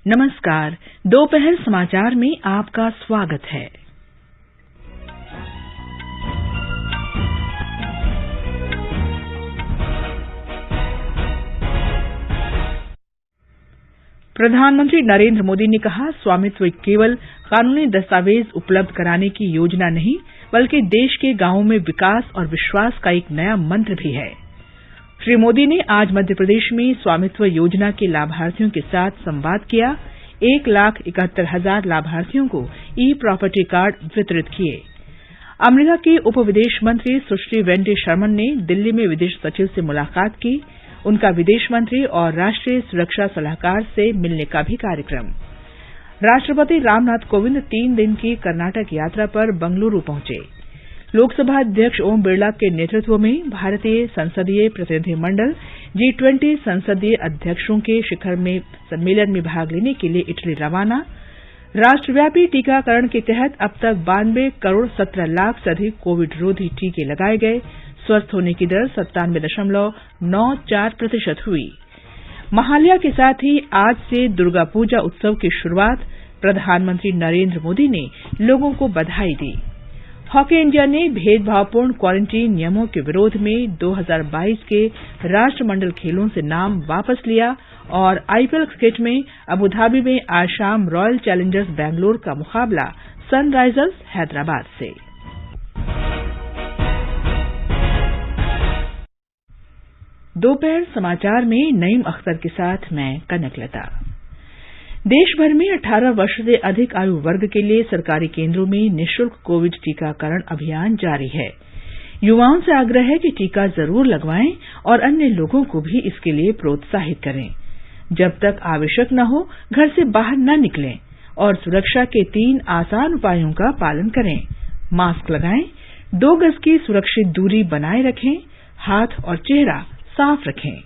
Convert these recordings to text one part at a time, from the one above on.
नमस्कार। दोपहर समाचार में आपका स्वागत है। प्रधानमंत्री नरेंद्र मोदी ने कहा, स्वामित्व केवल कानूनी दस्तावेज उपलब्ध कराने की योजना नहीं, बल्कि देश के गांवों में विकास और विश्वास का एक नया मंत्र भी है। श्री मोदी ने आज मध्य प्रदेश में स्वामित्व योजना के लाभार्थियों के साथ संवाद किया। 1,71,000 लाभार्थियों को ई प्रॉपर्टी कार्ड वितरित किए। अमेरिका की उप विदेश मंत्री सुश्री वेंडी शर्मन ने दिल्ली में विदेश सचिव से मुलाकात की। उनका विदेश मंत्री और राष्ट्रीय सुरक्षा सलाहकार से मिलने का भी कार्यक्रम। राष्ट्रपति रामनाथ कोविंद 3 दिन की कर्नाटक यात्रा पर बंगलुरु पहुंचे। लोकसभा अध्यक्ष ओम बिरला के नेतृत्व में भारतीय संसदीय प्रतिनिधिमंडल G20 संसदीय अध्यक्षों के शिखर में सम्मेलन में भाग लेने के लिए इटली रवाना। राष्ट्रव्यापी टीकाकरण के तहत अब तक 92 करोड़ 17 लाख से अधिक कोविड रोधी टीके लगाए गए। स्वस्थ होने की दर 97.94% हुई। महालया के साथ ही आज से दुर्गा पूजा उत्सव की शुरुआत। प्रधानमंत्री नरेंद्र मोदी ने लोगों को बधाई दी। हॉकी इंडिया ने भेदभावपूर्ण क्वारंटीन नियमों के विरोध में 2022 के राष्ट्रमंडल खेलों से नाम वापस लिया और आईपीएल क्रिकेट में अबुधाबी में आज शाम रॉयल चैलेंजर्स बैंगलोर का मुकाबला सनराइजर्स हैदराबाद से। दोपहर समाचार में नईम अख्तर के साथ मैं कनकलता। देश भर में 18 वर्ष से अधिक आयु वर्ग के लिए सरकारी केंद्रों में निःशुल्क कोविड टीकाकरण अभियान जारी है। युवाओं से आग्रह है कि टीका जरूर लगवाएं और अन्य लोगों को भी इसके लिए प्रोत्साहित करें। जब तक आवश्यक न हो, घर से बाहर न निकलें और सुरक्षा के 3 आसान उपायों का पालन करें। मास्क लगाएं, 2 गज की सुरक्षित दूरी बनाए रखें, हाथ और चेहरा साफ रखें।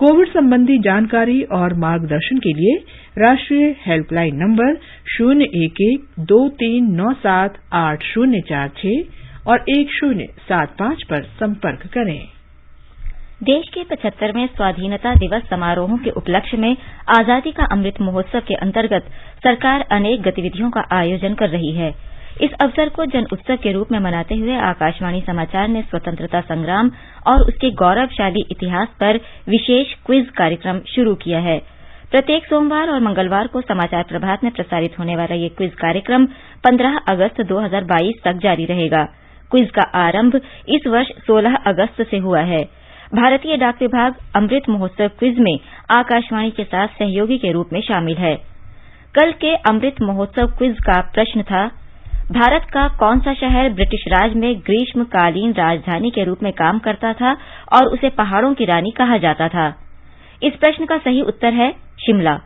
कोविड संबंधी जानकारी और मार्गदर्शन के लिए राष्ट्रीय हेल्पलाइन नंबर 011-2397-8046 और 1075 पर संपर्क करें। देश के 75वें स्वाधीनता दिवस समारोहों के उपलक्ष्य में आजादी का अमृत महोत्सव के अंतर्गत सरकार अनेक गतिविधियों का आयोजन कर रही है। इस अवसर को जन उत्सव के रूप में मनाते हुए आकाशवाणी समाचार ने स्वतंत्रता संग्राम और उसके गौरवशाली इतिहास पर विशेष क्विज कार्यक्रम शुरू किया है। प्रत्येक सोमवार और मंगलवार को समाचार प्रभात में प्रसारित होने वाला ये क्विज कार्यक्रम 15 अगस्त 2022 तक जारी रहेगा। क्विज का आरंभ इस वर्ष 16 अगस्त से हुआ है। भारतीय डाक विभाग अमृत महोत्सव क्विज में आकाशवाणी के साथ सहयोगी के रूप में शामिल है। कल के अमृत महोत्सव क्विज का प्रश्न था, भारत का कौन सा शहर ब्रिटिश राज में ग्रीष्मकालीन राजधानी के रूप में काम करता था और उसे पहाड़ों की रानी कहा जाता था? इस प्रश्न का सही उत्तर है शिमला।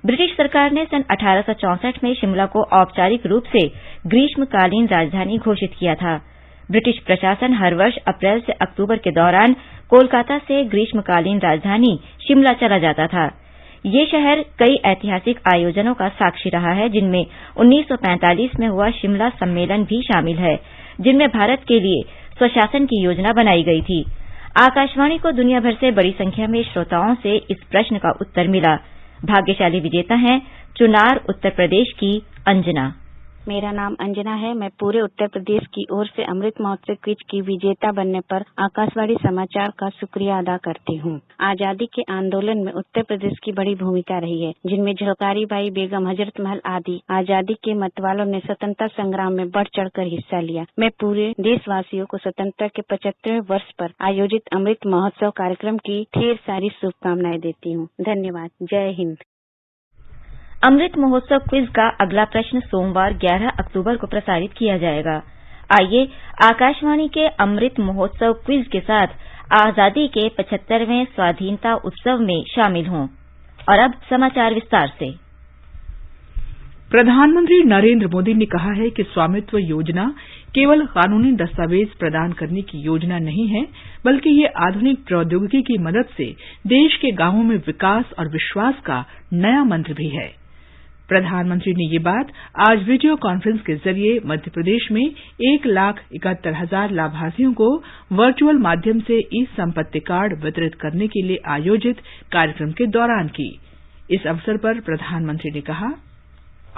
ब्रिटिश सरकार ने सन 1864 में शिमला को औपचारिक रूप से ग्रीष्मकालीन राजधानी घोषित किया था। ब्रिटिश प्रशासन हर वर्ष अप्रैल से अक्टूबर के दौरान कोलकाता से ग्रीष्मकालीन राजधानी शिमला चला जाता था। ये शहर कई ऐतिहासिक आयोजनों का साक्षी रहा है, जिनमें 1945 में हुआ शिमला सम्मेलन भी शामिल है, जिनमें भारत के लिए स्वशासन की योजना बनाई गई थी। आकाशवाणी को दुनिया भर से बड़ी संख्या में श्रोताओं से इस प्रश्न का उत्तर मिला। भाग्यशाली विजेता हैं चुनार उत्तर प्रदेश की अंजना। मेरा नाम अंजना है। मैं पूरे उत्तर प्रदेश की ओर से अमृत महोत्सव क्विज की विजेता बनने पर आकाशवाणी समाचार का शुक्रिया अदा करती हूँ। आजादी के आंदोलन में उत्तर प्रदेश की बड़ी भूमिका रही है, जिनमें झलकारी बाई, बेगम हजरत महल आदि आजादी के मतवालों ने स्वतंत्रता संग्राम में बढ़ चढ़कर हिस्सा लिया। मैं पूरे देशवासियों को स्वतंत्रता के 75वें वर्ष पर आयोजित अमृत महोत्सव कार्यक्रम की ढेर सारी शुभकामनाएं देती हूँ। धन्यवाद। जय हिंद। अमृत महोत्सव क्विज का अगला प्रश्न सोमवार 11 अक्टूबर को प्रसारित किया जाएगा। आइए आकाशवाणी के अमृत महोत्सव क्विज के साथ आजादी के 75वें स्वाधीनता उत्सव में शामिल हों। और अब समाचार विस्तार से। प्रधानमंत्री नरेंद्र मोदी ने कहा है कि स्वामित्व योजना केवल कानूनी दस्तावेज प्रदान करने की योजना नहीं है, बल्कि ये आधुनिक प्रौद्योगिकी की मदद से देश के गांवों में विकास और विश्वास का नया मंत्र भी है। प्रधानमंत्री ने ये बात आज वीडियो कॉन्फ्रेंस के जरिए मध्य प्रदेश में 1,71,000 लाभार्थियों को वर्चुअल माध्यम से ई संपत्ति कार्ड वितरित करने के लिए आयोजित कार्यक्रम के दौरान की। इस अवसर पर प्रधानमंत्री ने कहा,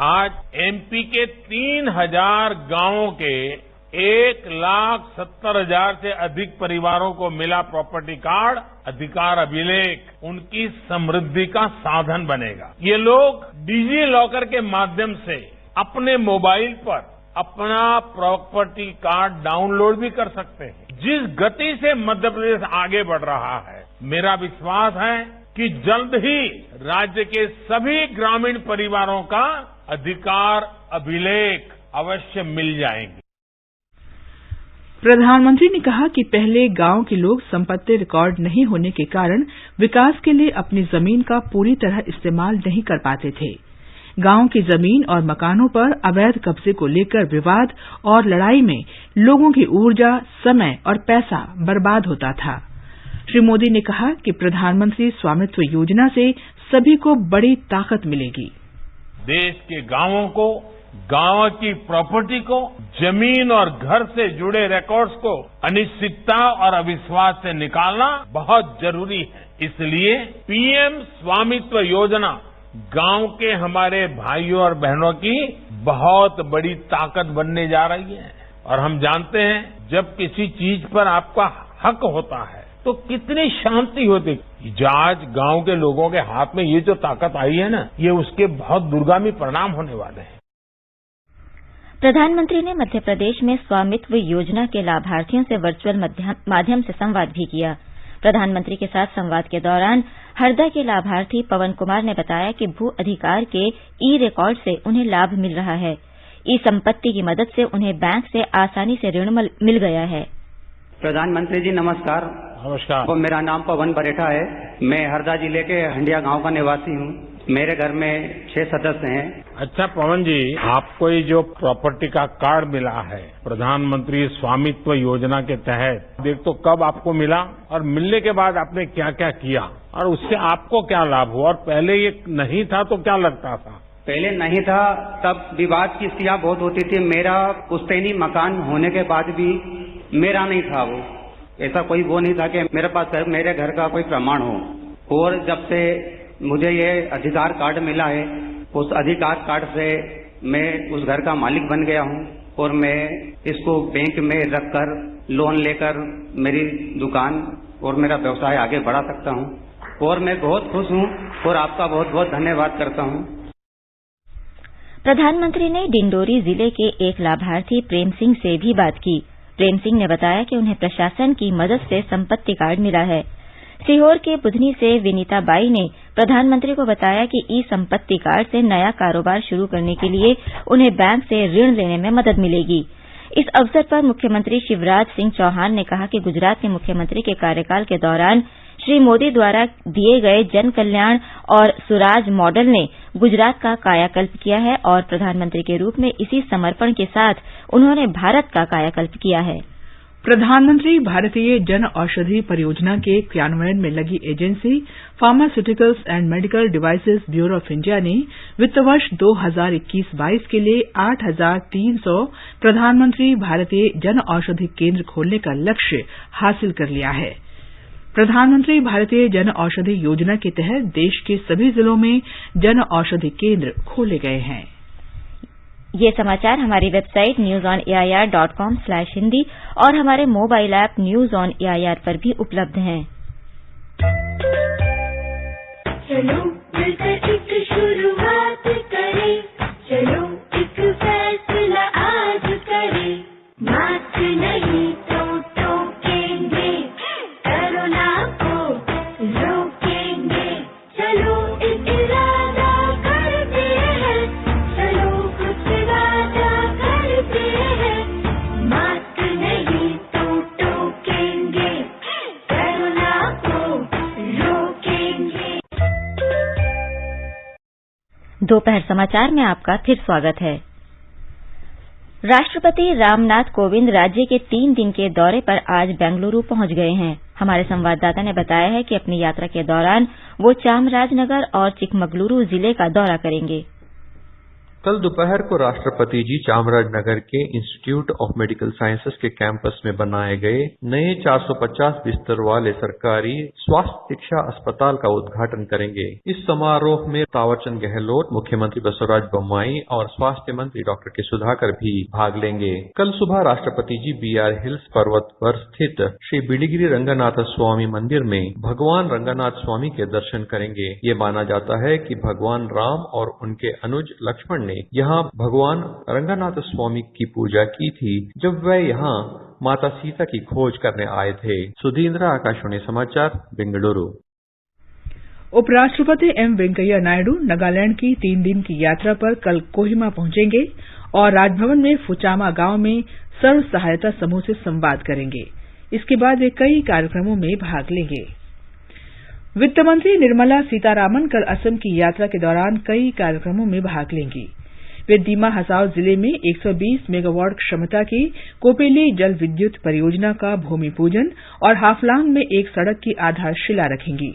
आज एमपी के 3000 गांवों के 1,70,000 से अधिक परिवारों को मिला प्रॉपर्टी कार्ड अधिकार अभिलेख उनकी समृद्धि का साधन बनेगा। ये लोग डिजी लॉकर के माध्यम से अपने मोबाइल पर अपना प्रॉपर्टी कार्ड डाउनलोड भी कर सकते हैं। जिस गति से मध्य प्रदेश आगे बढ़ रहा है, मेरा विश्वास है कि जल्द ही राज्य के सभी ग्रामीण परिवारों का अधिकार अभिलेख अवश्य मिल जाएंगे। प्रधानमंत्री ने कहा कि पहले गांव के लोग संपत्ति रिकॉर्ड नहीं होने के कारण विकास के लिए अपनी जमीन का पूरी तरह इस्तेमाल नहीं कर पाते थे। गांव की जमीन और मकानों पर अवैध कब्जे को लेकर विवाद और लड़ाई में लोगों की ऊर्जा, समय और पैसा बर्बाद होता था। श्री मोदी ने कहा कि प्रधानमंत्री स्वामित्व योजना से सभी को बड़ी ताकत मिलेगी। देश के गांवों को, गांव की प्रॉपर्टी को, जमीन और घर से जुड़े रिकॉर्ड्स को अनिश्चितता और अविश्वास से निकालना बहुत जरूरी है। इसलिए पीएम स्वामित्व योजना गांव के हमारे भाइयों और बहनों की बहुत बड़ी ताकत बनने जा रही है। और हम जानते हैं, जब किसी चीज पर आपका हक होता है तो कितनी शांति होती है। आज गांव के लोगों के हाथ में ये जो ताकत आई है ना, ये उसके बहुत दूरगामी परिणाम होने वाले हैं। प्रधानमंत्री ने मध्य प्रदेश में स्वामित्व योजना के लाभार्थियों से वर्चुअल माध्यम से संवाद भी किया। प्रधानमंत्री के साथ संवाद के दौरान हरदा के लाभार्थी पवन कुमार ने बताया कि भू अधिकार के ई रिकॉर्ड से उन्हें लाभ मिल रहा है। ई संपत्ति की मदद से उन्हें बैंक से आसानी से ऋण मिल गया है। प्रधानमंत्री जी नमस्कार। नमस्कार। तो मेरा नाम पवन बरेठा है। मैं हरदा जिले के हंडिया गांव का निवासी हूँ। मेरे घर में 6 सदस्य हैं। अच्छा पवन जी, आपको ये जो प्रॉपर्टी का कार्ड मिला है प्रधानमंत्री स्वामित्व योजना के तहत, देख तो कब आपको मिला और मिलने के बाद आपने क्या क्या किया और उससे आपको क्या लाभ हुआ? और पहले ये नहीं था तो क्या लगता था? पहले नहीं था, तब विवाद की स्थितियां बहुत होती थी। मेरा पुश्तैनी मकान होने के बाद भी मेरा नहीं था वो। ऐसा कोई वो नहीं था कि मेरे पास मेरे घर का कोई प्रमाण हो। और जब से मुझे ये अधिकार कार्ड मिला है, उस अधिकार कार्ड से मैं उस घर का मालिक बन गया हूँ और मैं इसको बैंक में रखकर लोन लेकर मेरी दुकान और मेरा व्यवसाय आगे बढ़ा सकता हूँ। और मैं बहुत खुश हूँ और आपका बहुत बहुत धन्यवाद करता हूँ। प्रधानमंत्री ने डिंडोरी जिले के एक लाभार्थी प्रेम सिंह से भी बात की। प्रेम सिंह ने बताया कि उन्हें प्रशासन की मदद से संपत्ति कार्ड मिला है। सीहोर के बुधनी से विनीता बाई ने प्रधानमंत्री को बताया कि ई संपत्ति कार्ड से नया कारोबार शुरू करने के लिए उन्हें बैंक से ऋण लेने में मदद मिलेगी। इस अवसर पर मुख्यमंत्री शिवराज सिंह चौहान ने कहा कि गुजरात के मुख्यमंत्री के कार्यकाल के दौरान श्री मोदी द्वारा दिए गए जन कल्याण और सुराज मॉडल ने गुजरात का कायाकल्प किया है और प्रधानमंत्री के रूप में इसी समर्पण के साथ उन्होंने भारत का कायाकल्प किया है। प्रधानमंत्री भारतीय जन औषधि परियोजना के क्रियान्वयन में लगी agency pharmaceuticals and medical devices bureau of India ने वित्त वर्ष 2021-22 के लिए 8,300 प्रधानमंत्री भारतीय जन औषधि केंद्र खोलने का लक्ष्य हासिल कर लिया है। प्रधानमंत्री भारतीय जन औषधि योजना के तहत देश के सभी जिलों में जन औषधि केंद्र खोले गए हैं। ये समाचार हमारी वेबसाइट newsonair.com/hindi और हमारे mobile app news on AIR पर भी उपलब्ध हैं। चलो मिलकर एक शुरुआत करें, चलो एक फैसला आज करें, मास्क नहीं तो टोकेंगे, कोरोना को रोकेंगे, चलो एक इरादा करते हैं, चलो कुछ वादा करते हैं, मास्क नहीं तो टोकेंगे, कोरोना को रोकेंगे। दोपहर समाचार में आपका फिर स्वागत है। राष्ट्रपति रामनाथ कोविंद राज्य के 3 दिन के दौरे पर आज बेंगलुरु पहुंच गए हैं। हमारे संवाददाता ने बताया है कि अपनी यात्रा के दौरान वो चामराजनगर और चिकमगलुरु जिले का दौरा करेंगे। कल दोपहर को राष्ट्रपति जी चामराजनगर के इंस्टीट्यूट ऑफ मेडिकल साइंसेज के कैंपस में बनाए गए नए 450 बिस्तर वाले सरकारी स्वास्थ्य शिक्षा अस्पताल का उद्घाटन करेंगे। इस समारोह में तावरचंद गहलोत, मुख्यमंत्री बसवराज बोम्मई और स्वास्थ्य मंत्री डॉक्टर के सुधाकर भी भाग लेंगे। कल सुबह राष्ट्रपति जी BR हिल्स पर्वत पर स्थित श्री बिलिगिरी रंगनाथ स्वामी मंदिर में भगवान रंगनाथ स्वामी के दर्शन करेंगे। ये माना जाता है कि भगवान राम और उनके अनुज लक्ष्मण ने यहाँ भगवान रंगनाथ स्वामी की पूजा की थी जब वे यहाँ माता सीता की खोज करने आए थे। सुधींद्र, आकाशवाणी समाचार, बेंगलुरु। उपराष्ट्रपति एम वेंकैया नायडू नागालैंड की 3 दिन की यात्रा पर कल कोहिमा पहुंचेंगे और राजभवन में फुचामा गांव में सर्व सहायता समूह से संवाद करेंगे। इसके बाद वे कई कार्यक्रमों में भाग लेंगे। वित्त मंत्री निर्मला सीतारामन कल असम की यात्रा के दौरान कई कार्यक्रमों में भाग लेंगी। वे दीमा हसाओ जिले में 120 मेगावाट क्षमता की कोपेली जल विद्युत परियोजना का भूमि पूजन और हाफलांग में एक सड़क की आधारशिला रखेंगी।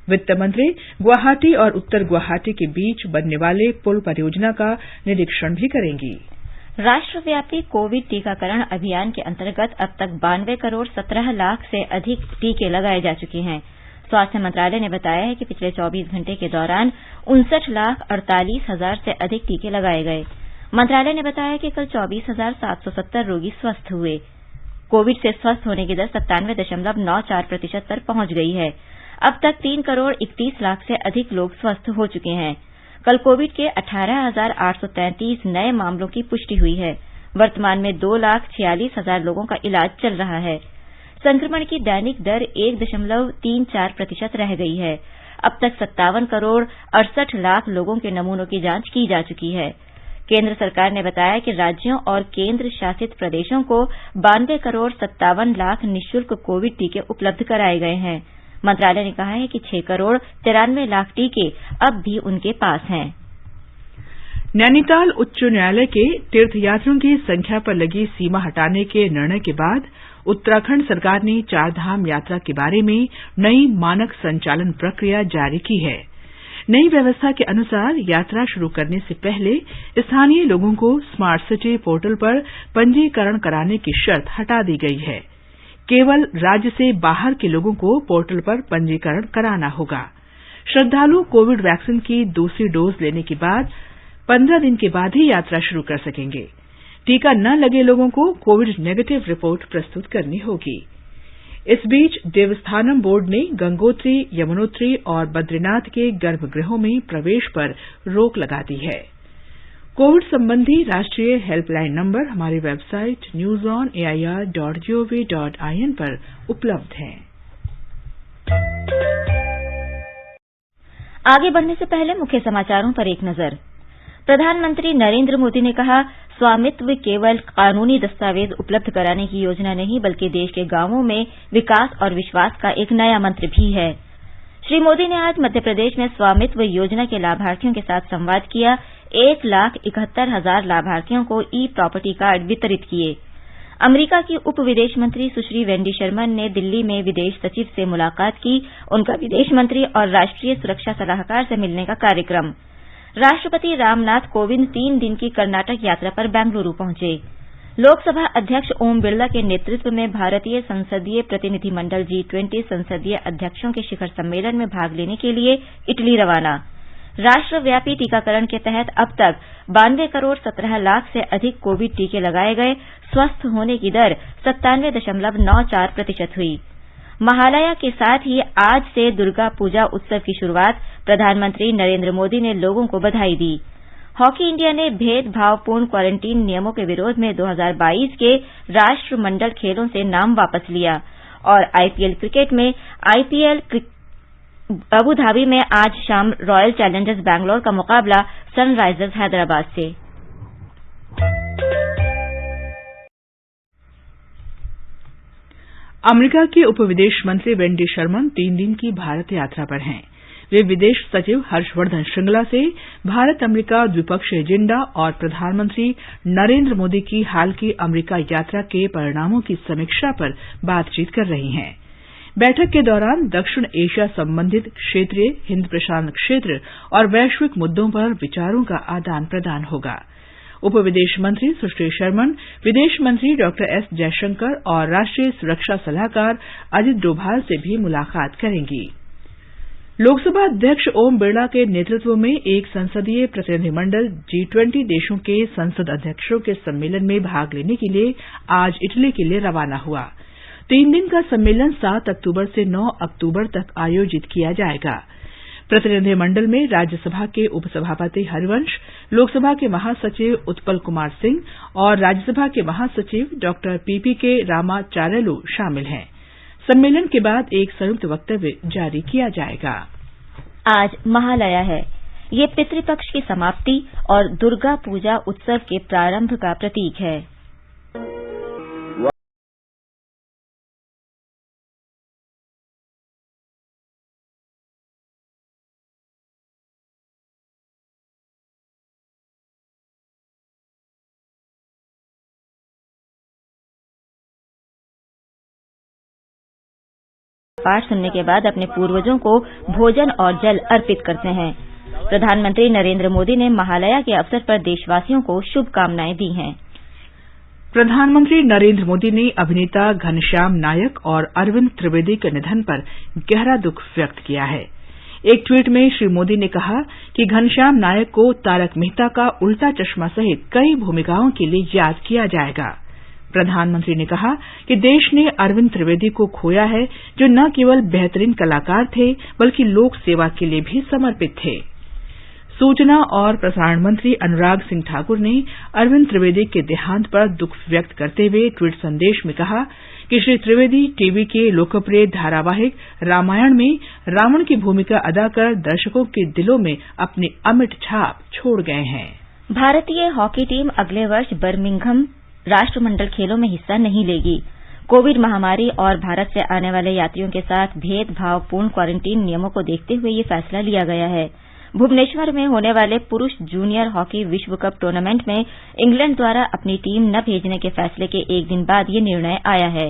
वित्त मंत्री गुवाहाटी और उत्तर गुवाहाटी के बीच बनने वाले पुल परियोजना का निरीक्षण भी करेंगी। राष्ट्रव्यापी कोविड टीकाकरण अभियान के अंतर्गत अब तक 92 करोड़ 17 लाख से अधिक टीके लगाए जा चुके हैं। स्वास्थ्य मंत्रालय ने बताया है कि पिछले 24 घंटे के दौरान 59,48,000 से अधिक टीके लगाए गए। मंत्रालय ने बताया कि कल 24,770 रोगी स्वस्थ हुए। कोविड से स्वस्थ होने की दर 97.94% पर पहुंच गई है। अब तक 3 करोड़ 31 लाख से अधिक लोग स्वस्थ हो चुके हैं। कल कोविड के 18,833 नए मामलों की पुष्टि हुई है। वर्तमान में 2,46,000 लोगों का इलाज चल रहा है। संक्रमण की दैनिक दर 1.34% रह गई है। अब तक 57 करोड़ 68 लाख लोगों के नमूनों की जांच की जा चुकी है। केंद्र सरकार ने बताया कि राज्यों और केंद्र शासित प्रदेशों को 92 करोड़ 57 लाख निःशुल्क कोविड टीके उपलब्ध कराए गए हैं। मंत्रालय ने कहा है कि 6 करोड़ 93 लाख टीके अब भी उनके पास हैं। नैनीताल उच्च न्यायालय के तीर्थयात्रियों की संख्या पर लगी सीमा हटाने के निर्णय के बाद उत्तराखंड सरकार ने चारधाम यात्रा के बारे में नई मानक संचालन प्रक्रिया जारी की है। नई व्यवस्था के अनुसार यात्रा शुरू करने से पहले स्थानीय लोगों को स्मार्ट सिटी पोर्टल पर पंजीकरण कराने की शर्त हटा दी गई है। केवल राज्य से बाहर के लोगों को पोर्टल पर पंजीकरण कराना होगा। श्रद्धालु कोविड वैक्सीन की दूसरी डोज लेने के बाद 15 दिन के बाद ही यात्रा शुरू कर सकेंगे। टीका न लगे लोगों को कोविड नेगेटिव रिपोर्ट प्रस्तुत करनी होगी। इस बीच देवस्थानम बोर्ड ने गंगोत्री, यमुनोत्री और बद्रीनाथ के गर्भगृहों में प्रवेश पर रोक लगा दी है। कोविड संबंधी राष्ट्रीय हेल्पलाइन नंबर हमारी वेबसाइट newsonair.gov.in पर उपलब्ध है। आगे बढ़ने से पहले मुख्य समाचारों पर एक नजर। प्रधानमंत्री नरेंद्र मोदी ने कहा, स्वामित्व केवल कानूनी दस्तावेज उपलब्ध कराने की योजना नहीं बल्कि देश के गांवों में विकास और विश्वास का एक नया मंत्र भी है। श्री मोदी ने आज मध्य प्रदेश में स्वामित्व योजना के लाभार्थियों के साथ संवाद किया। 1,71,000 लाभार्थियों को ई प्रॉपर्टी कार्ड वितरित किए। अमेरिका की उप विदेश मंत्री सुश्री वेंडी शर्मन ने दिल्ली में विदेश सचिव से मुलाकात की। उनका विदेश मंत्री और राष्ट्रीय सुरक्षा सलाहकार से मिलने का कार्यक्रम। राष्ट्रपति रामनाथ कोविंद 3 दिन की कर्नाटक यात्रा पर बेंगलुरु पहुंचे। लोकसभा अध्यक्ष ओम बिरला के नेतृत्व में भारतीय संसदीय प्रतिनिधिमंडल G20 संसदीय अध्यक्षों के शिखर सम्मेलन में भाग लेने के लिए इटली रवाना। राष्ट्रव्यापी टीकाकरण के तहत अब तक 92 करोड़ 17 लाख से अधिक कोविड टीके लगाए गए। स्वस्थ होने की दर 97.94% हुई। महालया के साथ ही आज से दुर्गा पूजा उत्सव की शुरुआत। प्रधानमंत्री नरेंद्र मोदी ने लोगों को बधाई दी। हॉकी इंडिया ने भेदभावपूर्ण क्वारंटीन नियमों के विरोध में 2022 के राष्ट्रमंडल खेलों से नाम वापस लिया। और आईपीएल क्रिकेट में अबू धाबी में आज शाम रॉयल चैलेंजर्स बैंगलोर का मुकाबला सनराइजर्स हैदराबाद से। अमेरिका की उप विदेश मंत्री वेंडी शर्मन 3 दिन की भारत यात्रा पर हैं। वे विदेश सचिव हर्षवर्धन श्रृंगला से भारत अमेरिका द्विपक्षीय एजेंडा और प्रधानमंत्री नरेंद्र मोदी की हाल की अमेरिका यात्रा के परिणामों की समीक्षा पर बातचीत कर रही हैं। बैठक के दौरान दक्षिण एशिया संबंधित क्षेत्रीय, हिंद प्रशांत क्षेत्र और वैश्विक मुद्दों पर विचारों का आदान प्रदान होगा। उप विदेश मंत्री सुश्री शर्मन विदेश मंत्री डॉक्टर एस जयशंकर और राष्ट्रीय सुरक्षा सलाहकार अजित डोभाल से भी मुलाकात करेंगी। लोकसभा अध्यक्ष ओम बिरला के नेतृत्व में एक संसदीय प्रतिनिधिमंडल G20 देशों के संसद अध्यक्षों के सम्मेलन में भाग लेने के लिए आज इटली के लिए रवाना हुआ। 3 दिन का सम्मेलन 7 अक्टूबर से 9 अक्टूबर तक आयोजित किया जाएगा। प्रतिनिधिमंडल में राज्यसभा के उपसभापति हरिवंश, लोकसभा के महासचिव उत्पल कुमार सिंह और राज्यसभा के महासचिव डॉक्टर PPK रामाचार्यलू शामिल हैं। सम्मेलन के बाद एक संयुक्त वक्तव्य जारी किया जाएगा। आज महालया है। ये पितृपक्ष की समाप्ति और दुर्गा पूजा उत्सव के प्रारंभ का प्रतीक है। पाठ सुनने के बाद अपने पूर्वजों को भोजन और जल अर्पित करते हैं। प्रधानमंत्री नरेंद्र मोदी ने महालया के अवसर पर देशवासियों को शुभकामनाएं दी हैं। प्रधानमंत्री नरेंद्र मोदी ने अभिनेता घनश्याम नायक और अरविंद त्रिवेदी के निधन पर गहरा दुख व्यक्त किया है। एक ट्वीट में श्री मोदी ने कहा कि घनश्याम नायक को तारक मेहता का उल्टा चश्मा सहित कई भूमिकाओं के लिए याद किया जाएगा। प्रधानमंत्री ने कहा कि देश ने अरविंद त्रिवेदी को खोया है, जो न केवल बेहतरीन कलाकार थे बल्कि लोक सेवा के लिए भी समर्पित थे। सूचना और प्रसारण मंत्री अनुराग सिंह ठाकुर ने अरविंद त्रिवेदी के देहांत पर दुख व्यक्त करते हुए ट्वीट संदेश में कहा कि श्री त्रिवेदी टीवी के लोकप्रिय धारावाहिक रामायण में रावण की भूमिका अदा कर दर्शकों के दिलों में अपनी अमिट छाप छोड़ गए हैं। भारतीय हॉकी टीम अगले वर्ष बर्मिंघम राष्ट्रमंडल खेलों में हिस्सा नहीं लेगी। कोविड महामारी और भारत से आने वाले यात्रियों के साथ भेदभावपूर्ण क्वारंटीन नियमों को देखते हुए ये फैसला लिया गया है। भुवनेश्वर में होने वाले पुरुष जूनियर हॉकी विश्व कप टूर्नामेंट में इंग्लैंड द्वारा अपनी टीम न भेजने के फैसले के एक दिन बाद ये निर्णय आया है।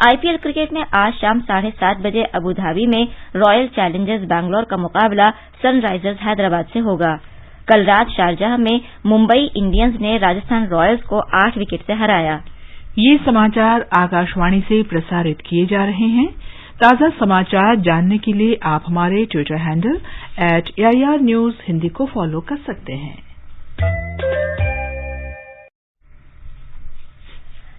आईपीएल क्रिकेट में आज शाम 7:30 बजे अबुधाबी में रॉयल चैलेंजर्स बैंगलोर का मुकाबला सनराइजर्स हैदराबाद से होगा। कल रात शारजाह में मुंबई इंडियंस ने राजस्थान रॉयल्स को 8 विकेट से हराया। ये समाचार आकाशवाणी से प्रसारित किए जा रहे हैं। ताजा समाचार जानने के लिए आप हमारे Twitter handle @AIR News Hindi को फॉलो कर सकते हैं।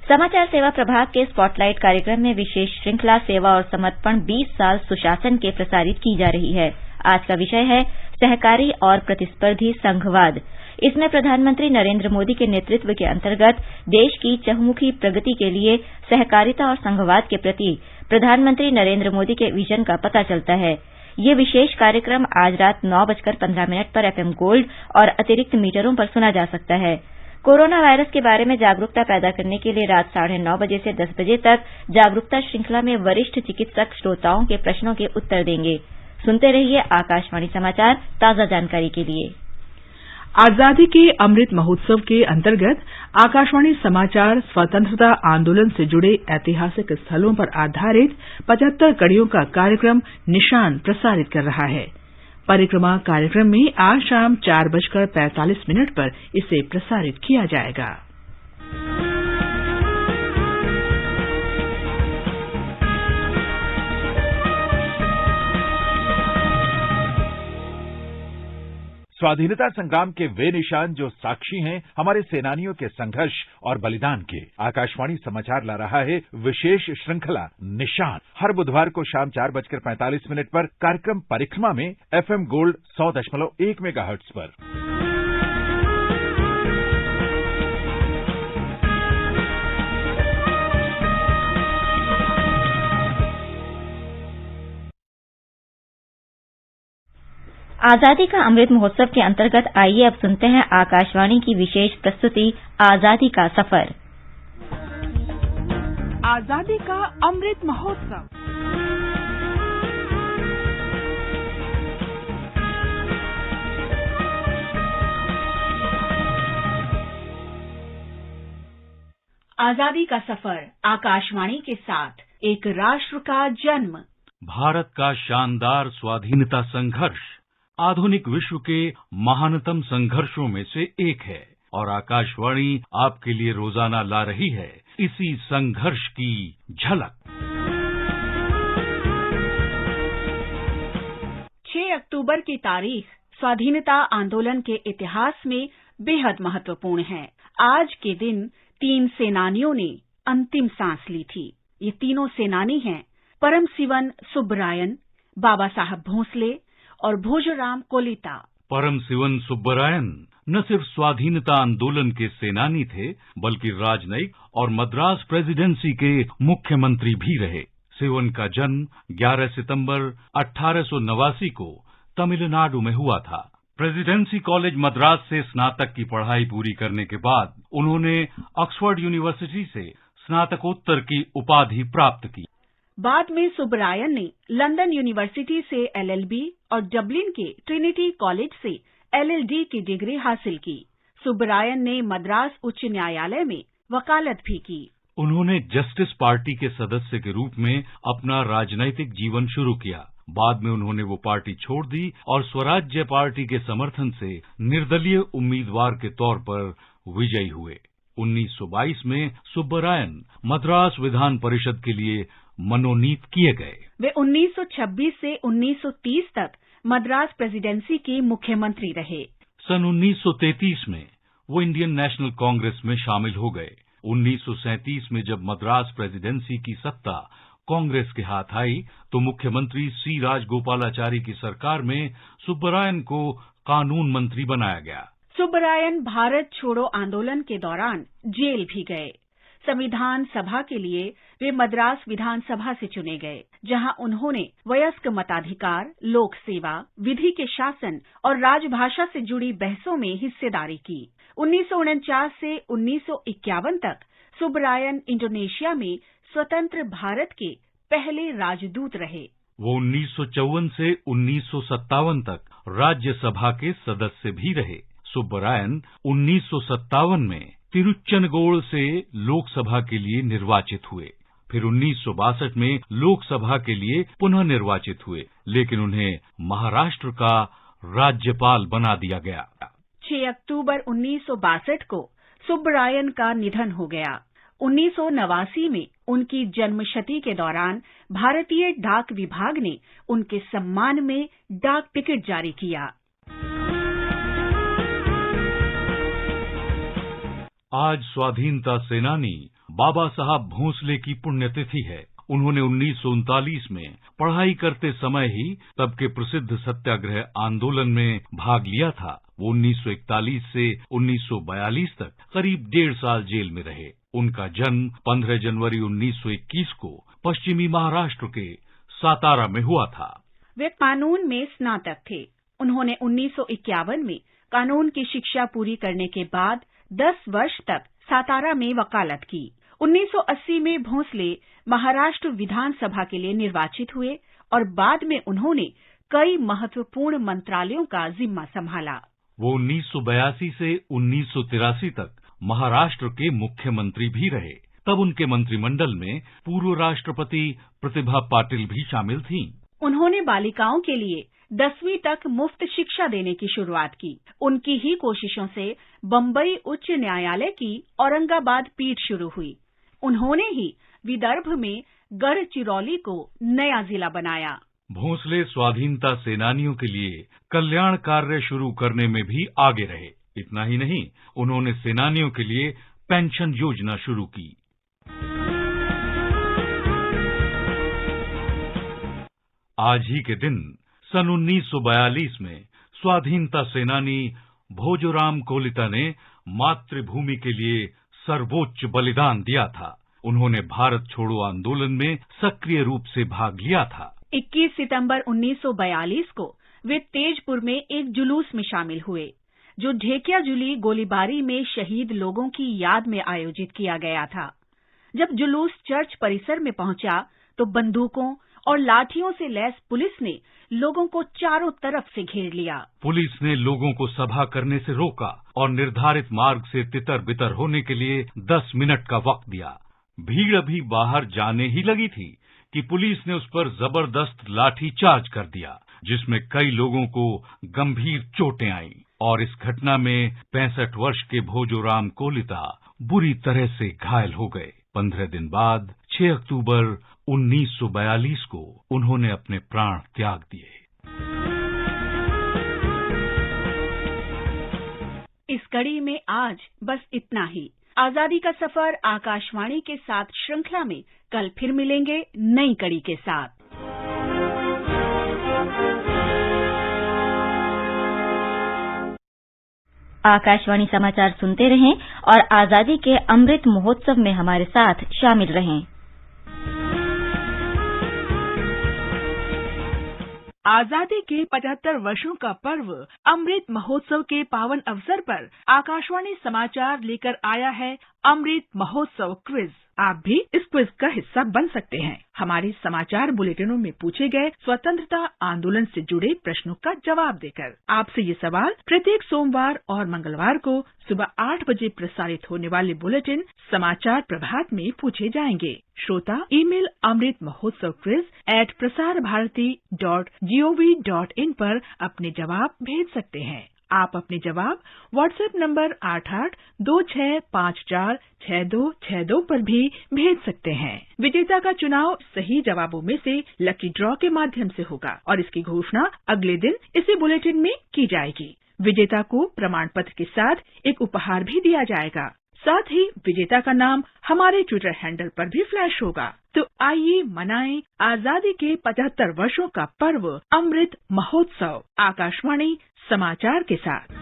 समाचार सेवा प्रभाग के स्पॉटलाइट कार्यक्रम में विशेष श्रृंखला सेवा और समर्पण 20 साल सुशासन के प्रसारित की जा रही है। आज का विषय है सहकारी और प्रतिस्पर्धी संघवाद। इसमें प्रधानमंत्री नरेंद्र मोदी के नेतृत्व के अंतर्गत देश की चहुमुखी प्रगति के लिए सहकारिता और संघवाद के प्रति प्रधानमंत्री नरेंद्र मोदी के विजन का पता चलता है। ये विशेष कार्यक्रम आज रात 9:15 पर FM गोल्ड और अतिरिक्त मीटरों पर सुना जा सकता है। कोरोना वायरस के बारे में जागरूकता पैदा करने के लिए रात 9:30 बजे से 10 बजे तक जागरूकता श्रृंखला में वरिष्ठ चिकित्सक श्रोताओं के प्रश्नों के उत्तर देंगे। सुनते रहिए आकाशवाणी समाचार ताजा जानकारी के लिए। आजादी के अमृत महोत्सव के अंतर्गत आकाशवाणी समाचार स्वतंत्रता आंदोलन से जुड़े ऐतिहासिक स्थलों पर आधारित 75 कड़ियों का कार्यक्रम निशान प्रसारित कर रहा है। परिक्रमा कार्यक्रम में आज शाम 4:45 पर इसे प्रसारित किया जाएगा। स्वाधीनता संग्राम के वे निशान जो साक्षी हैं हमारे सेनानियों के संघर्ष और बलिदान के। आकाशवाणी समाचार ला रहा है विशेष श्रृंखला निशान। हर बुधवार को शाम 4:45 पर कार्यक्रम परिक्रमा में FM गोल्ड 100.1 मेगाहर्ट्ज पर। आजादी का अमृत महोत्सव के अंतर्गत आइए अब सुनते हैं आकाशवाणी की विशेष प्रस्तुति आजादी का सफर। आजादी का अमृत महोत्सव। आजादी का सफर आकाशवाणी के साथ एक राष्ट्र का जन्म। भारत का शानदार स्वाधीनता संघर्ष आधुनिक विश्व के महानतम संघर्षों में से एक है और आकाशवाणी आपके लिए रोजाना ला रही है इसी संघर्ष की झलक। 6 अक्टूबर की तारीख स्वाधीनता आंदोलन के इतिहास में बेहद महत्वपूर्ण है। आज के दिन 3 सेनानियों ने अंतिम सांस ली थी। ये तीनों सेनानी हैं परमशिवन सुब्बरायन, बाबा साहब भोसले और भोजोराम कोलिता। परमशिवन सुब्बरायन न सिर्फ स्वाधीनता आंदोलन के सेनानी थे बल्कि राजनयिक और मद्रास प्रेसिडेंसी के मुख्यमंत्री भी रहे। शिवन का जन्म 11 सितंबर 1889 को तमिलनाडु में हुआ था। प्रेसिडेंसी कॉलेज मद्रास से स्नातक की पढ़ाई पूरी करने के बाद उन्होंने ऑक्सफोर्ड यूनिवर्सिटी से स्नातकोत्तर की उपाधि प्राप्त की। बाद में सुब्बरायन ने लंदन यूनिवर्सिटी से LLB और डबलिन के ट्रिनिटी कॉलेज से LLD की डिग्री हासिल की। सुब्बरायन ने मद्रास उच्च न्यायालय में वकालत भी की। उन्होंने जस्टिस पार्टी के सदस्य के रूप में अपना राजनैतिक जीवन शुरू किया। बाद में उन्होंने वो पार्टी छोड़ दी और स्वराज्य पार्टी के समर्थन से निर्दलीय उम्मीदवार के तौर पर विजयी हुए। 1922 में सुब्बरायन मद्रास विधान परिषद के लिए मनोनीत किए गए। वे 1926 से 1930 तक मद्रास प्रेसिडेंसी के मुख्यमंत्री रहे। सन 1933 में वो इंडियन नेशनल कांग्रेस में शामिल हो गए। 1937 में जब मद्रास प्रेसिडेंसी की सत्ता कांग्रेस के हाथ आई तो मुख्यमंत्री सी राजगोपालाचारी की सरकार में सुब्बरायन को कानून मंत्री बनाया गया। सुब्बरायन भारत छोड़ो आंदोलन के दौरान जेल भी गए। संविधान सभा के लिए वे मद्रास विधानसभा से चुने गए, जहां उन्होंने वयस्क मताधिकार, लोक सेवा, विधि के शासन और राजभाषा से जुड़ी बहसों में हिस्सेदारी की। 1949 से 1951 तक सुब्बरायन इंडोनेशिया में स्वतंत्र भारत के पहले राजदूत रहे। वो 1954 से 1957 तक राज्यसभा के सदस्य भी रहे। सुब्बरायन 1957 में तिरुचनगोड़ से लोकसभा के लिए निर्वाचित हुए। फिर 1962 में लोकसभा के लिए पुनः निर्वाचित हुए, लेकिन उन्हें महाराष्ट्र का राज्यपाल बना दिया गया। 6 अक्टूबर 1962 को सुब्बरायन का निधन हो गया। 1989 में उनकी जन्मशती के दौरान भारतीय डाक विभाग ने उनके सम्मान में डाक टिकट जारी किया। आज स्वाधीनता सेनानी बाबा साहब भोसले की पुण्यतिथि है। उन्होंने 1939 में पढ़ाई करते समय ही तब के प्रसिद्ध सत्याग्रह आंदोलन में भाग लिया था। वो 1941 से 1942 तक करीब 1.5 साल जेल में रहे। उनका जन्म 15 जनवरी 1921 को पश्चिमी महाराष्ट्र के सातारा में हुआ था। वे कानून में स्नातक थे। उन्होंने 1951 में कानून की शिक्षा पूरी करने के बाद 10 वर्ष तक सातारा में वकालत की। 1980 में भोसले महाराष्ट्र विधानसभा के लिए निर्वाचित हुए और बाद में उन्होंने कई महत्वपूर्ण मंत्रालयों का जिम्मा संभाला। वो 1982 से 1983 तक महाराष्ट्र के मुख्यमंत्री भी रहे। तब उनके मंत्रिमंडल में पूर्व राष्ट्रपति प्रतिभा पाटिल भी शामिल थीं। उन्होंने बालिकाओं के लिए 10वीं तक मुफ्त शिक्षा देने की शुरुआत की। उनकी ही कोशिशों से बम्बई उच्च न्यायालय की औरंगाबाद पीठ शुरू हुई। उन्होंने ही विदर्भ में गढ़चिरौली को नया जिला बनाया। भोसले स्वाधीनता सेनानियों के लिए कल्याण कार्य शुरू करने में भी आगे रहे। इतना ही नहीं, उन्होंने सेनानियों के लिए पेंशन योजना शुरू की। आज ही के दिन सन 1942 में स्वाधीनता सेनानी भोजोराम कोलिता ने मातृभूमि के लिए सर्वोच्च बलिदान दिया था। उन्होंने भारत छोड़ो आंदोलन में सक्रिय रूप से भाग लिया था। 21 सितंबर 1942 को वे तेजपुर में एक जुलूस में शामिल हुए, जो ढेकियाजुली गोलीबारी में शहीद लोगों की याद में आयोजित किया गया था। जब जुलूस चर्च परिसर में पहुंचा तो बंदूकों और लाठियों से लैस पुलिस ने लोगों को चारों तरफ से घेर लिया। पुलिस ने लोगों को सभा करने से रोका और निर्धारित मार्ग से तितर बितर होने के लिए 10 मिनट का वक्त दिया। भीड़ अभी बाहर जाने ही लगी थी कि पुलिस ने उस पर जबरदस्त लाठीचार्ज कर दिया, जिसमें कई लोगों को गंभीर चोटें आईं और इस घटना में 65 वर्ष के भोजोराम कोलिता बुरी तरह से घायल हो गए। 15 दिन बाद 6 अक्टूबर 1942 को उन्होंने अपने प्राण त्याग दिए। इस कड़ी में आज बस इतना ही। आजादी का सफर आकाशवाणी के साथ श्रृंखला में कल फिर मिलेंगे नई कड़ी के साथ। आकाशवाणी समाचार सुनते रहें और आजादी के अमृत महोत्सव में हमारे साथ शामिल रहें। आजादी के 75 वर्षों का पर्व अमृत महोत्सव के पावन अवसर पर आकाशवाणी समाचार लेकर आया है अमृत महोत्सव क्विज। आप भी इस क्विज का हिस्सा बन सकते हैं। हमारे समाचार बुलेटिनों में पूछे गए स्वतंत्रता आंदोलन से जुड़े प्रश्नों का जवाब देकर। आपसे ये सवाल प्रत्येक सोमवार और मंगलवार को सुबह 8 बजे प्रसारित होने वाले बुलेटिन समाचार प्रभात में पूछे जाएंगे। श्रोता email Amrit Mahotsav quiz @prasarbharati.gov.in पर अपने जवाब भेज सकते हैं। आप अपने जवाब व्हाट्सएप नंबर 8826546262 पर भी भेज सकते हैं। विजेता का चुनाव सही जवाबों में से लकी ड्रॉ के माध्यम से होगा और इसकी घोषणा अगले दिन इसी बुलेटिन में की जाएगी। विजेता को प्रमाण पत्र के साथ एक उपहार भी दिया जाएगा। साथ ही विजेता का नाम हमारे ट्विटर हैंडल पर भी फ्लैश होगा। तो आइए मनाएं आजादी के 75 वर्षों का पर्व अमृत महोत्सव आकाशवाणी समाचार के साथ।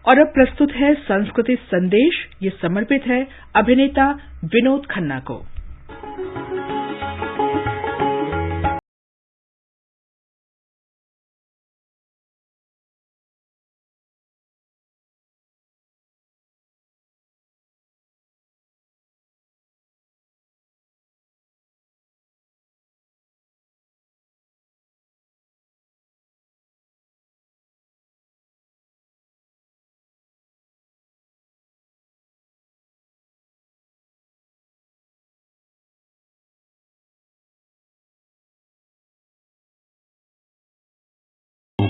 और अब प्रस्तुत है सांस्कृतिक संदेश। ये समर्पित है अभिनेता विनोद खन्ना को।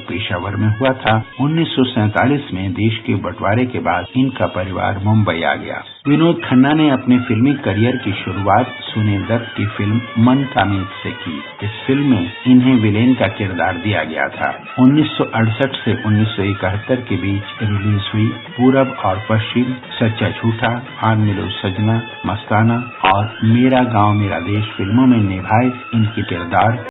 पेशावर में हुआ था। 1947 में देश के बंटवारे के बाद इनका परिवार मुंबई आ गया। विनोद खन्ना ने अपने फिल्मी करियर की शुरुआत सुनील दत्त की फिल्म मन का मेघ से की। इस फिल्म में इन्हें विलेन का किरदार दिया गया था। 1968 से 1971 के बीच रिलीज हुई पूरब और पश्चिम, सच्चा झूठा, आन मिलो सजना, मस्ताना और मेरा गांव मेरा देश फिल्मों में निभाए इनके किरदार।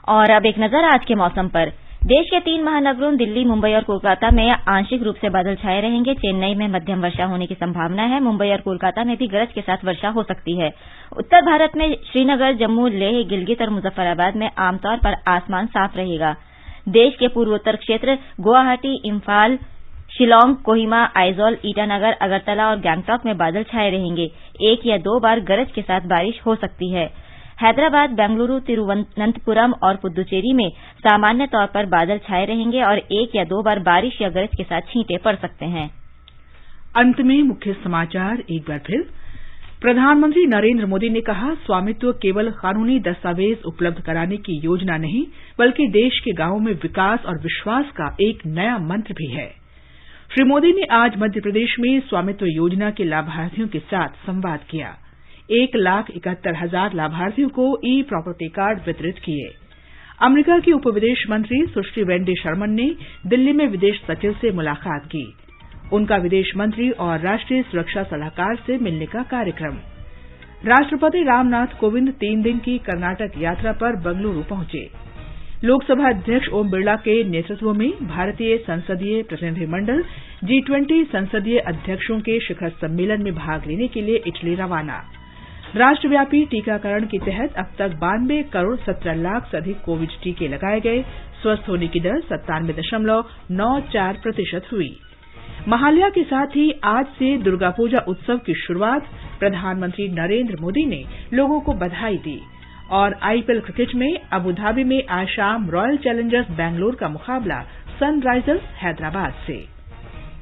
और अब एक नजर आज के मौसम पर। देश के 3 महानगरों दिल्ली, मुंबई और कोलकाता में आंशिक रूप से बादल छाए रहेंगे। चेन्नई में मध्यम वर्षा होने की संभावना है। मुंबई और कोलकाता में भी गरज के साथ वर्षा हो सकती है। उत्तर भारत में श्रीनगर, जम्मू, लेह, गिलगित और मुजफ्फराबाद में आमतौर पर आसमान साफ रहेगा। देश के पूर्वोत्तर क्षेत्र गुवाहाटी, इम्फाल, शिलांग, कोहिमा, आइजोल, ईटानगर, अगरतला और गंगटोक में बादल छाए रहेंगे। 1 या 2 बार गरज के साथ बारिश हो सकती है। हैदराबाद, बेंगलुरु, तिरुवनंतपुरम और पुदुचेरी में सामान्य तौर पर बादल छाए रहेंगे और 1 या 2 बार बारिश या गरज के साथ छींटे पड़ सकते हैं। अंत में मुख्य समाचार एक बार फिर। प्रधानमंत्री नरेंद्र मोदी ने कहा, स्वामित्व केवल कानूनी दस्तावेज उपलब्ध कराने की योजना नहीं, बल्कि देश के गांवों में विकास और विश्वास का एक नया मंत्र भी है। श्री मोदी ने आज मध्य प्रदेश में स्वामित्व योजना के लाभार्थियों के साथ संवाद किया। 1,71,000 लाभार्थियों को ई प्रॉपर्टी कार्ड वितरित किए। अमेरिका की उप विदेश मंत्री सुश्री वेंडी शर्मन ने दिल्ली में विदेश सचिव से मुलाकात की। उनका विदेश मंत्री और राष्ट्रीय सुरक्षा सलाहकार से मिलने का कार्यक्रम। राष्ट्रपति रामनाथ कोविंद 3 दिन की कर्नाटक यात्रा पर बेंगलुरु पहुंचे। लोकसभा अध्यक्ष ओम बिरला के नेतृत्व में भारतीय संसदीय प्रतिनिधिमंडल G20 संसदीय अध्यक्षों के शिखर सम्मेलन में भाग लेने के लिए इटली रवाना। राष्ट्रव्यापी टीकाकरण के तहत अब तक 92 करोड़ 17 लाख से अधिक कोविड टीके लगाए गए। स्वस्थ होने की दर 97.94% हुई। महालया के साथ ही आज से दुर्गा पूजा उत्सव की शुरुआत। प्रधानमंत्री नरेंद्र मोदी ने लोगों को बधाई दी। और आईपीएल क्रिकेट में अबू धाबी में आज शाम रॉयल चैलेंजर्स बैंगलोर का मुकाबला सनराइजर्स हैदराबाद से।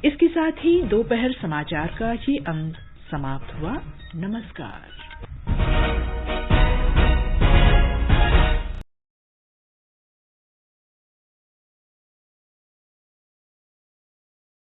इसके साथ ही दोपहर समाचार का ये अंक समाप्त हुआ। नमस्कार।